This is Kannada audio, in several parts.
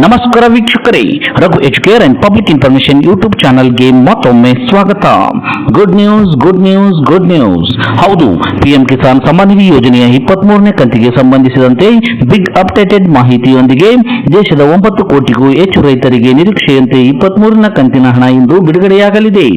ನಮಸ್ಕಾರ ವೀಕ್ಷಕರೇ, Raghu Educare and public information YouTube ಚಾನಲ್ಗೆ ಮತ್ತೊಮ್ಮೆ ಸ್ವಾಗತ. Good news. ಹೌದು, ಪಿಎಂ ಕಿಸಾನ್ ಸಮ್ಮಾನ್ ನಿಧಿ ಯೋಜನೆಯ 23ನೇ ಕಂತಿಗೆ ಸಂಬಂಧಿಸಿದಂತೆ ಬಿಗ್ ಅಪ್ಡೇಟೆಡ್ ಮಾಹಿತಿಯೊಂದಿಗೆ ದೇಶದ 9 ಕೋಟಿಗೂ ಹೆಚ್ಚು ರೈತರಿಗೆ ನಿರೀಕ್ಷೆಯಂತೆ 23ನೇ ಕಂತಿನ ಹಣ ಇಂದು ಬಿಡುಗಡೆಯಾಗಲಿದೆ.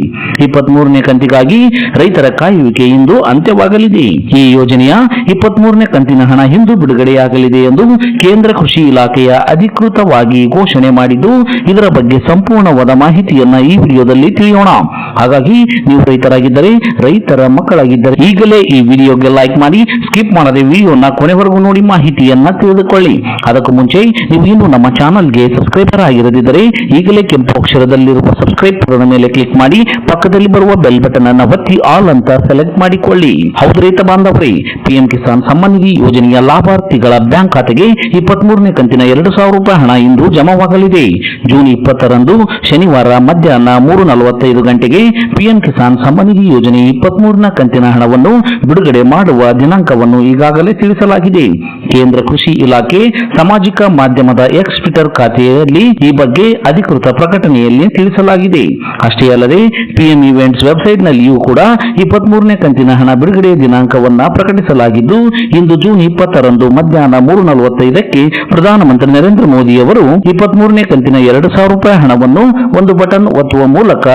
23ನೇ ಕಂತಿಗಾಗಿ ರೈತರ ಕಾಯುವಿಕೆ ಇಂದು ಅಂತ್ಯವಾಗಲಿದೆ. ಈ ಯೋಜನೆಯ 23ನೇ ಕಂತಿನ ಹಣ ಇಂದು ಬಿಡುಗಡೆಯಾಗಲಿದೆ ಎಂದು ಕೇಂದ್ರ ಕೃಷಿ ಇಲಾಖೆಯ ಅಧಿಕೃತವಾಗಿ ಘೋಷಣೆ ಮಾಡಿದ್ದು, ಇದರ ಬಗ್ಗೆ ಸಂಪೂರ್ಣವಾದ ಮಾಹಿತಿಯನ್ನ ಈ ವಿಡಿಯೋದಲ್ಲಿ ತಿಳಿಯೋಣ. ಹಾಗಾಗಿ ನೀವು ರೈತರಾಗಿದ್ದರೆ, ರೈತರ ಮಕ್ಕಳಾಗಿದ್ದರೆ ಈಗಲೇ ಈ ವಿಡಿಯೋಗೆ ಲೈಕ್ ಮಾಡಿ, ಸ್ಕಿಪ್ ಮಾಡದೆ ವಿಡಿಯೋನ ಕೊನೆವರೆಗೂ ನೋಡಿ ಮಾಹಿತಿಯನ್ನ ತಿಳಿದುಕೊಳ್ಳಿ. ಅದಕ್ಕೂ ಮುಂಚೆ ನೀವು ಇನ್ನೂ ನಮ್ಮ ಚಾನಲ್ಗೆ ಸಬ್ಸ್ಕ್ರೈಬರ್ ಆಗಿರದಿದ್ದರೆ ಈಗಲೇ ಕೆಂಪು ಅಕ್ಷರದಲ್ಲಿರುವ ಸಬ್ಸ್ಕ್ರೈಬ್ ಬಟನ್ ಮೇಲೆ ಕ್ಲಿಕ್ ಮಾಡಿ, ಪಕ್ಕದಲ್ಲಿ ಬರುವ ಬೆಲ್ ಬಟನ್ ಅನ್ನು ಒತ್ತಿ ಆಲ್ ಅಂತ ಸೆಲೆಕ್ಟ್ ಮಾಡಿಕೊಳ್ಳಿ. ಹೌದು ರೈತ ಬಾಂಧವರೇ, ಪಿಎಂ ಕಿಸಾನ್ ಸಮ್ಮಾನ್ ನಿಧಿ ಯೋಜನೆಯ ಲಾಭಾರ್ಥಿಗಳ ಬ್ಯಾಂಕ್ ಖಾತೆಗೆ 23ನೇ ಕಂತಿನ 2,000 ರೂಪಾಯಿ ಹಣ ಇಂದು ಜಮಾವಾಗಲಿದೆ. ಜೂನ್ 20ರಂದು ಶನಿವಾರ ಮಧ್ಯಾಹ್ನ 3:45 ಗಂಟೆಗೆ ಪಿಎಂ ಕಿಸಾನ್ ಸಮ್ಮಾನ್ ನಿಧಿ ಯೋಜನೆ 23ನ ಕಂತಿನ ಹಣವನ್ನು ಬಿಡುಗಡೆ ಮಾಡುವ ದಿನಾಂಕವನ್ನು ಈಗಾಗಲೇ ತಿಳಿಸಲಾಗಿದೆ. ಕೇಂದ್ರ ಕೃಷಿ ಇಲಾಖೆ ಸಾಮಾಜಿಕ ಮಾಧ್ಯಮದ ಎಕ್ಸ್ ಟ್ವಿಟರ್ ಖಾತೆಯಲ್ಲಿ ಈ ಬಗ್ಗೆ ಅಧಿಕೃತ ಪ್ರಕಟಣೆಯಲ್ಲಿ ತಿಳಿಸಲಾಗಿದೆ. ಅಷ್ಟೇ ಅಲ್ಲದೆ ಪಿಎಂ ಇವೆಂಟ್ಸ್ ವೆಬ್ಸೈಟ್ ನಲ್ಲಿಯೂ ಕೂಡ 23ನೇ ಕಂತಿನ ಹಣ ಬಿಡುಗಡೆ ದಿನಾಂಕವನ್ನ ಪ್ರಕಟಿಸಲಾಗಿದ್ದು, ಇಂದು ಜೂನ್ 20ರಂದು ಮಧ್ಯಾಹ್ನ 3:45ಕ್ಕೆ ಪ್ರಧಾನಮಂತ್ರಿ ನರೇಂದ್ರ ಮೋದಿ ಅವರು 23ನೇ ಕಂತಿನ 2,000 ರೂಪಾಯಿ ಹಣವನ್ನು ಒಂದು ಬಟನ್ ಒತ್ತುವ ಮೂಲಕ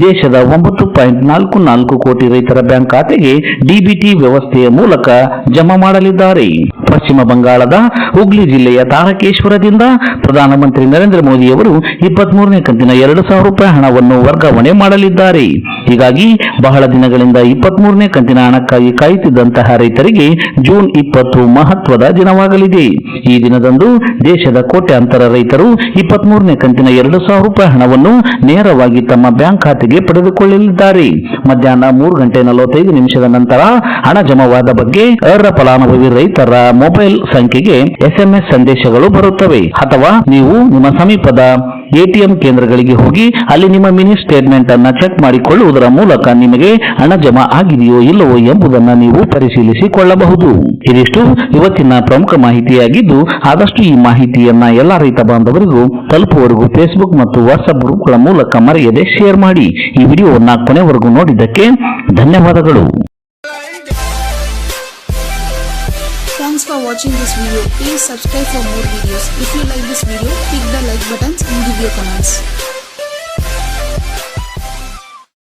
ದೇಶದ 9.44 ಕೋಟಿ ರೈತರ ಬ್ಯಾಂಕ್ ಖಾತೆಗೆ ಡಿಬಿಟಿ ವ್ಯವಸ್ಥೆಯ ಮೂಲಕ ಜಮಾ ಮಾಡಲಿದ್ದಾರೆ. ಪಶ್ಚಿಮ ಬಂಗಾಳದ ಹುಗ್ಲಿ ಜಿಲ್ಲೆಯ ತಾರಕೇಶ್ವರದಿಂದ ಪ್ರಧಾನಮಂತ್ರಿ ನರೇಂದ್ರ ಮೋದಿ ಅವರು 23ನೇ ಕಂತಿನ 2,000 ರೂಪಾಯಿ ಹಣವನ್ನು ವರ್ಗಾವಣೆ ಮಾಡಲಿದ್ದಾರೆ. ಹೀಗಾಗಿ ಬಹಳ ದಿನಗಳಿಂದ 23ನೇ ಕಂತಿನ ಹಣಕ್ಕಾಗಿ ಕಾಯುತ್ತಿದ್ದಂತಹ ರೈತರಿಗೆ ಜೂನ್ 20 ಮಹತ್ವದ ದಿನವಾಗಲಿದೆ. ಈ ದಿನದಂದು ದೇಶದ ಕೋಟ್ಯಾಂತರ ರೈತರು 23ನೇ ಕಂತಿನ 2,000 ರೂಪಾಯಿ ಹಣವನ್ನು ನೇರವಾಗಿ ತಮ್ಮ ಬ್ಯಾಂಕ್ ಖಾತೆಗೆ ಪಡೆದುಕೊಳ್ಳಲಿದ್ದಾರೆ. ಮಧ್ಯಾಹ್ನ 3:45 ನಂತರ ಹಣ ಜಮಾವಾದ ಬಗ್ಗೆ ಅರ್ಹ ಫಲಾನುಭವಿ ರೈತರ ಮೊಬೈಲ್ ಸಂಖ್ಯೆಗೆ SMS ಸಂದೇಶಗಳು ಬರುತ್ತವೆ. ಅಥವಾ ನೀವು ನಿಮ್ಮ ಸಮೀಪದ ATM ಕೇಂದ್ರಗಳಿಗೆ ಹೋಗಿ ಅಲ್ಲಿ ನಿಮ್ಮ ಮಿನಿ ಸ್ಟೇಟ್ಮೆಂಟ್ ಅನ್ನ ಚೆಕ್ ಮಾಡಿಕೊಳ್ಳುವುದರ ಮೂಲಕ ನಿಮಗೆ ಹಣ ಜಮಾ ಆಗಿದೆಯೋ ಇಲ್ಲವೋ ಎಂಬುದನ್ನು ನೀವು ಪರಿಶೀಲಿಸಿಕೊಳ್ಳಬಹುದು. ಇದಿಷ್ಟು ಇವತ್ತಿನ ಪ್ರಮುಖ ಮಾಹಿತಿಯಾಗಿದ್ದು, ಆದಷ್ಟು ಈ ಮಾಹಿತಿಯನ್ನ ಎಲ್ಲಾ ರೈತ ಬಾಂಧವರಿಗೂ ತಲುಪುವವರೆಗೂ ಫೇಸ್ಬುಕ್ ಮತ್ತು ವಾಟ್ಸ್ಆಪ್ ಗ್ರೂಪ್ಗಳ ಮೂಲಕ ಮರೆಯದೆ ಶೇರ್ ಮಾಡಿ. ಈ ವಿಡಿಯೋವನ್ನ ಕೊನೆವರೆಗೂ ನೋಡಿದ್ದಕ್ಕೆ ಧನ್ಯವಾದಗಳು. Thanks for watching this video. Please subscribe for more videos. If you like this video, click the like buttons and give your comments.